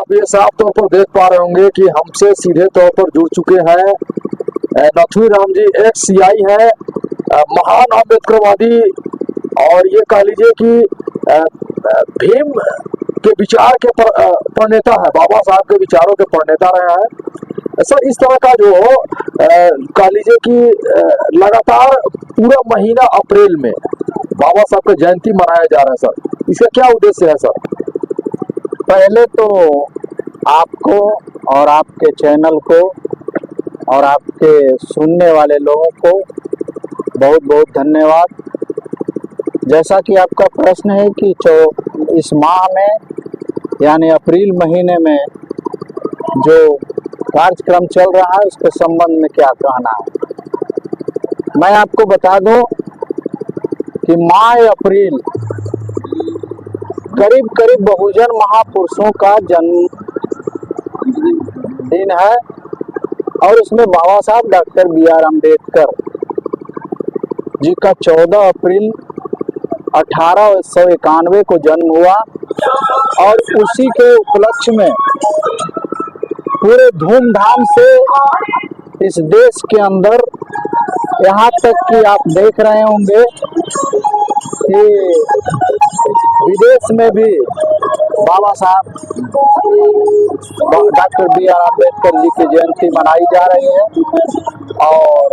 आप ये साफ तौर पर देख पा रहे होंगे कि हमसे सीधे तौर पर जुड़ चुके हैं नथुनी राम जी, एक सीआई है, महान अम्बेडकरवादी, और ये कह लीजिए कि भीम के विचार के प्रणेता है, बाबा साहब के विचारों के प्रणेता रहे हैं सर। इस तरह का जो कह लीजिए कि लगातार पूरा महीना अप्रैल में बाबा साहब का जयंती मनाया जा रहा है सर, इसका क्या उद्देश्य है सर? पहले तो आपको और आपके चैनल को और आपके सुनने वाले लोगों को बहुत बहुत धन्यवाद। जैसा कि आपका प्रश्न है कि इस माह में यानी अप्रैल महीने में जो कार्यक्रम चल रहा है उसके संबंध में क्या कहना है। मैं आपको बता दूं कि माह अप्रैल करीब करीब बहुजन महापुरुषों का जन्म दिन है और उसमें बाबा साहब डॉक्टर बी.आर. अम्बेडकर जी का 14 अप्रैल 1891 को जन्म हुआ और उसी के उपलक्ष्य में पूरे धूमधाम से इस देश के अंदर, यहाँ तक कि आप देख रहे होंगे कि विदेश में भी बाबा साहब डॉक्टर बी.आर. अम्बेडकर जी की जयंती मनाई जा रही है। और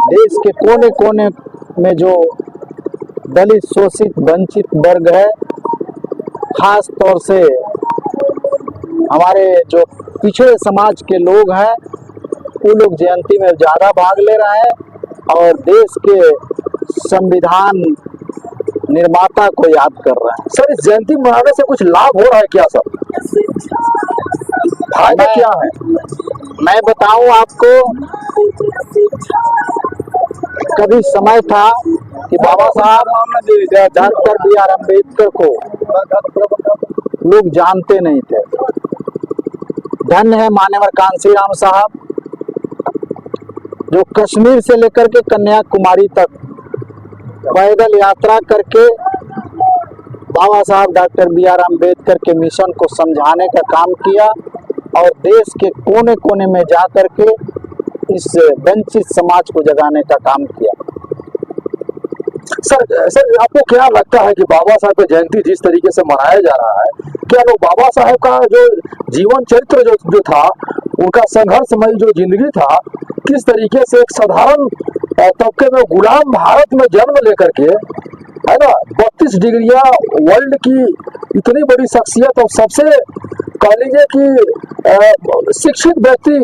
देश के कोने कोने में जो दलित, शोषित, वंचित वर्ग है, खास तौर से हमारे जो पिछड़े समाज के लोग हैं, वो लोग जयंती में ज़्यादा भाग ले रहे हैं और देश के संविधान निर्माता को याद कर रहे हैं। सर, इस जयंती मनाने से कुछ लाभ हो रहा है क्या सर? फायदा क्या है? मैं बताऊं आपको, कभी समय था कि बाबा साहब डॉक्टर बी.आर. अम्बेडकर को लोग जानते नहीं थे। धन्य है मान्यवर कांशीराम साहब, जो कश्मीर से लेकर के कन्याकुमारी तक पैदल यात्रा करके बाबा साहब डॉक्टर बी.आर. अम्बेडकर के मिशन को समझाने का काम किया और देश के कोने कोने में जा करके इस वंचित समाज को जगाने का काम किया। सर आपको क्या लगता है कि बाबा साहब की जयंती जिस तरीके से मनाया जा रहा है, क्या लोग बाबा साहब का जो जीवन चरित्र जो था, उनका संघर्षमयी जो जिंदगी था, किस तरीके से एक साधारण तबके में गुलाम भारत में जन्म लेकर के, है ना, 32 डिग्रियां, वर्ल्ड की इतनी बड़ी शख्सियत और सबसे कह लीजिए कि शिक्षित व्यक्ति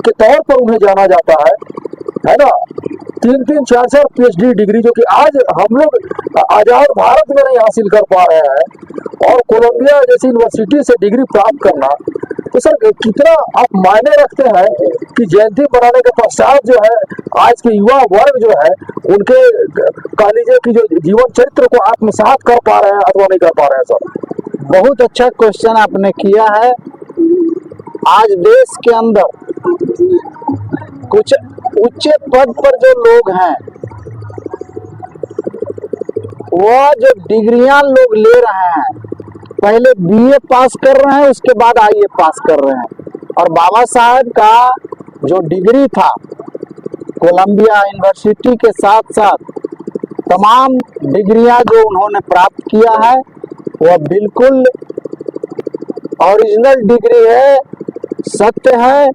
के तौर पर उन्हें जाना जाता है ना, 3-3, 4-4 PhD डिग्री जो कि आज हम लोग आजाद भारत में नहीं हासिल कर पा रहे हैं, और कोलंबिया जैसी यूनिवर्सिटी से डिग्री प्राप्त करना, तो सर कितना आप मायने रखते हैं कि जयंती मनाने के पश्चात जो है आज के युवा वर्ग जो है उनके कह लीजिए कि जो जीवन चरित्र को आत्मसात कर पा रहे हैं अथवा नहीं कर पा रहे हैं सर? बहुत अच्छा क्वेश्चन आपने किया है। आज देश के अंदर कुछ उच्च पद पर जो लोग हैं, वह जो डिग्रियां लोग ले रहे हैं, पहले BA पास कर रहे हैं, उसके बाद IA पास कर रहे हैं। और बाबा साहब का जो डिग्री था कोलंबिया यूनिवर्सिटी के साथ साथ तमाम डिग्रियां जो उन्होंने प्राप्त किया है, वह बिल्कुल ओरिजिनल डिग्री है, सत्य है।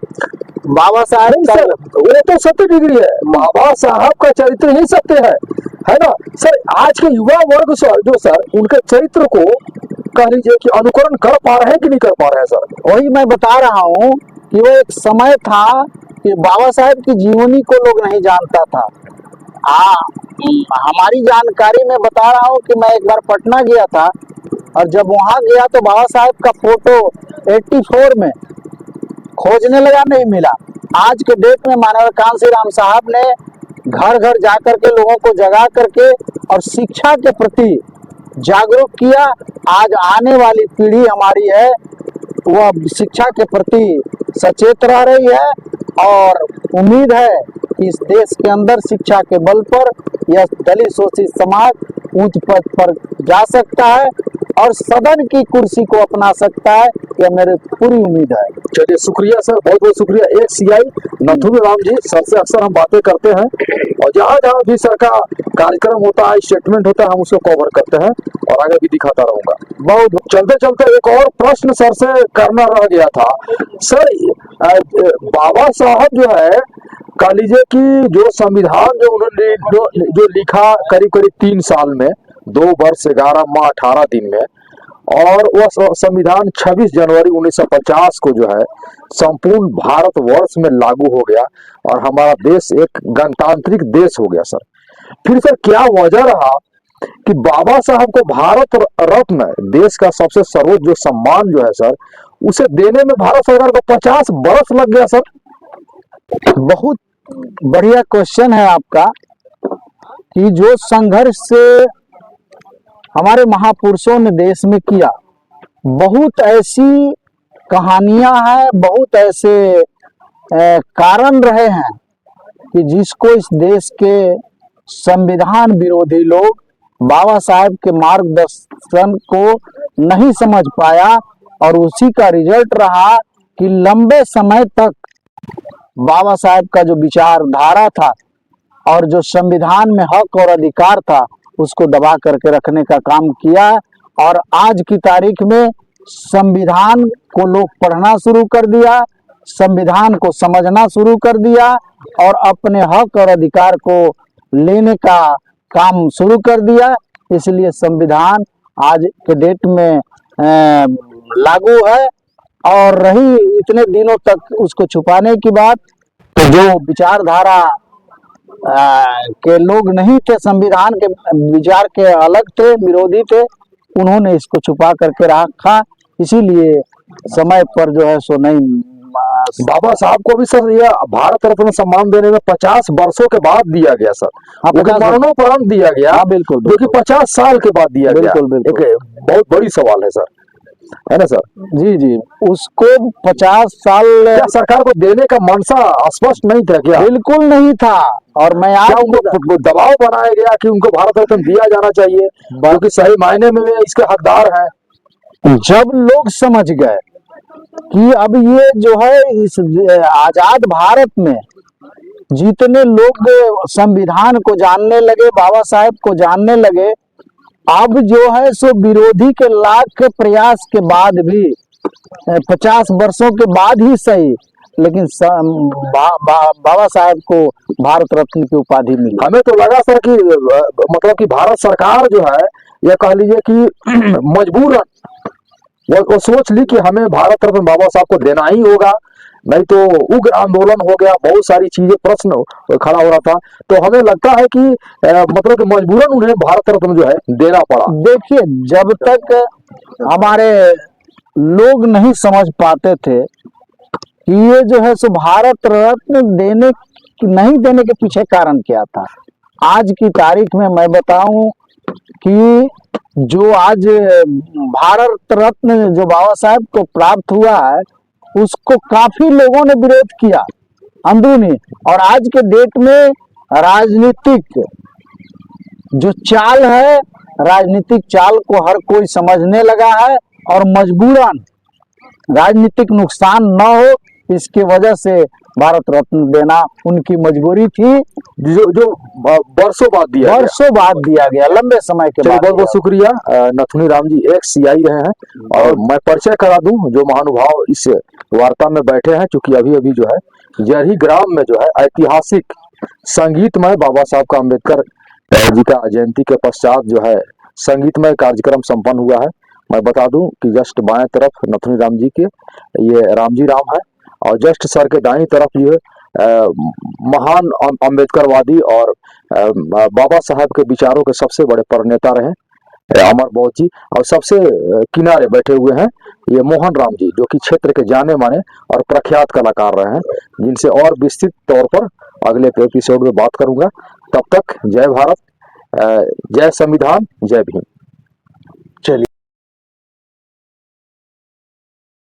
बाबा साहब का वो तो सत्य डिग्री है, बाबा साहब का चरित्र ही सत्य है ना सर? आज के युवा वर्ग सर जो सर उनके चरित्र को कह लीजिए कि अनुकरण कर पा रहे हैं कि नहीं कर पा रहे हैं सर? वही मैं बता रहा हूँ कि वो एक समय था कि बाबा साहब की जीवनी को लोग नहीं जानता था। हमारी जानकारी में बता रहा हूँ कि मैं एक बार पटना गया था और जब वहाँ गया तो बाबा साहब का फोटो 84 में खोजने लगा, नहीं मिला। आज के डेट में माननीय कांशीराम साहब ने घर घर जाकर के लोगों को जगा करके और शिक्षा के प्रति जागरूक किया। आज आने वाली पीढ़ी हमारी है, वह शिक्षा के प्रति सचेत रह रही है और उम्मीद है कि इस देश के अंदर शिक्षा के बल पर यह दलित शोषित समाज ऊंच पद पर जा सकता है। और सदन की कुर्सी को अपना सकता है, यह मेरी पूरी उम्मीद है। चलिए शुक्रिया सर, बहुत बहुत शुक्रिया। एक सीआई नथुनी राम जी, सर से अक्सर हम बातें करते हैं और जहाँ जहाँ भी सर का कार्यक्रम होता है, स्टेटमेंट होता है, हम उसको कवर करते हैं और आगे भी दिखाता रहूंगा। बहुत चलते चलते एक और प्रश्न सर से करना रह गया था सर। बाबा साहब जो है, कह लीजिए कि जो संविधान जो उन्होंने जो लिखा करीब करीब 3 साल में, 2 वर्ष 11 माह 18 दिन में, और वह संविधान 26 जनवरी 1950 को जो है संपूर्ण भारतवर्ष में लागू हो गया और हमारा देश एक गणतांत्रिक देश हो गया सर। फिर सर क्या वजह रहा कि बाबा साहब को भारत रत्न, देश का सबसे सर्वोच्च जो सम्मान जो है सर, उसे देने में भारत सरकार को 50 बरस लग गया सर? बहुत बढ़िया क्वेश्चन है आपका कि जो संघर्ष से हमारे महापुरुषों ने देश में किया, बहुत ऐसी कहानियां हैं, बहुत ऐसे कारण रहे हैं कि जिसको इस देश के संविधान विरोधी लोग बाबा साहब के मार्गदर्शन को नहीं समझ पाया और उसी का रिजल्ट रहा कि लंबे समय तक बाबा साहब का जो विचारधारा था और जो संविधान में हक और अधिकार था उसको दबा करके रखने का काम किया। और आज की तारीख में संविधान को लोग पढ़ना शुरू कर दिया, संविधान को समझना शुरू कर दिया और अपने हक और अधिकार को लेने का काम शुरू कर दिया। इसलिए संविधान आज के डेट में लागू है। और रही इतने दिनों तक उसको छुपाने की बात, तो जो विचारधारा के लोग नहीं थे, संविधान के विचार के अलग थे, विरोधी थे, उन्होंने इसको छुपा करके रखा। इसीलिए समय पर जो है सो नहीं। बाबा साहब को भी सर यह भारत रत्न सम्मान देने में 50 वर्षों के बाद दिया गया सर, मरणोपरांत दिया गया। हाँ बिल्कुल, जो कि 50 साल के बाद दिया गया। बिल्कुल। एक बहुत बड़ी सवाल है सर, है ना सर? जी, उसको 50 साल क्या सरकार को देने का मंशा स्पष्ट नहीं था क्या? बिल्कुल नहीं था। और मैं आज उनको दबाव बनाया गया कि उनको भारत रत्न दिया जाना चाहिए, क्योंकि सही मायने में वे इसके हकदार हैं। जब लोग समझ गए कि अब ये जो है इस आजाद भारत में जितने लोग संविधान को जानने लगे, बाबा साहब को जानने लगे, अब जो है सो विरोधी के लाख प्रयास के बाद भी 50 वर्षों के बाद ही सही, लेकिन बाबा साहब को भारत रत्न की उपाधि मिली। हमें तो लगा सर कि मतलब कि भारत सरकार जो है, यह कह लीजिए कि मजबूरन वो सोच ली कि हमें भारत रत्न बाबा साहब को देना ही होगा, नहीं तो उग्र आंदोलन हो गया, बहुत सारी चीजें, प्रश्न खड़ा हो रहा था। तो हमें लगता है कि मतलब कि मजबूरन उन्हें भारत रत्न जो है देना पड़ा। देखिए, जब तक हमारे लोग नहीं समझ पाते थे कि ये जो है सो भारत रत्न नहीं देने के पीछे कारण क्या था, आज की तारीख में मैं बताऊं कि जो आज भारत रत्न जो बाबा साहब को प्राप्त हुआ है, उसको काफी लोगों ने विरोध किया अंदरूनी। और आज के डेट में राजनीतिक जो चाल है, राजनीतिक चाल को हर कोई समझने लगा है और मजबूरन राजनीतिक नुकसान न हो इसके वजह से भारत रत्न देना उनकी मजबूरी थी, जो वर्षों बाद दिया गया, लंबे समय के बाद। बहुत बहुत शुक्रिया। नथुनी राम जी एक सीआई रहे हैं और मैं परिचय करा दूं जो महानुभाव इस वार्ता में बैठे हैं, क्योंकि अभी अभी जो है जरही ग्राम में जो है ऐतिहासिक संगीतमय बाबा साहब का अम्बेडकर जी का जयंती के पश्चात जो है संगीतमय कार्यक्रम संपन्न हुआ है। मैं बता दूं कि जस्ट बाएं तरफ नथुनी राम जी के ये रामजी राम है और जस्ट सर के दाईं तरफ ये महान अम्बेडकरवादी और बाबा साहब के विचारों के सबसे बड़े प्रणेता रहे अमर बोध जी, और सबसे किनारे बैठे हुए हैं ये मोहन राम जी, जो कि क्षेत्र के जाने माने और प्रख्यात कलाकार रहे हैं, जिनसे और विस्तृत तौर पर अगले एपिसोड में बात करूंगा। तब तक जय भारत, जय संविधान, जय भीम। चलिए।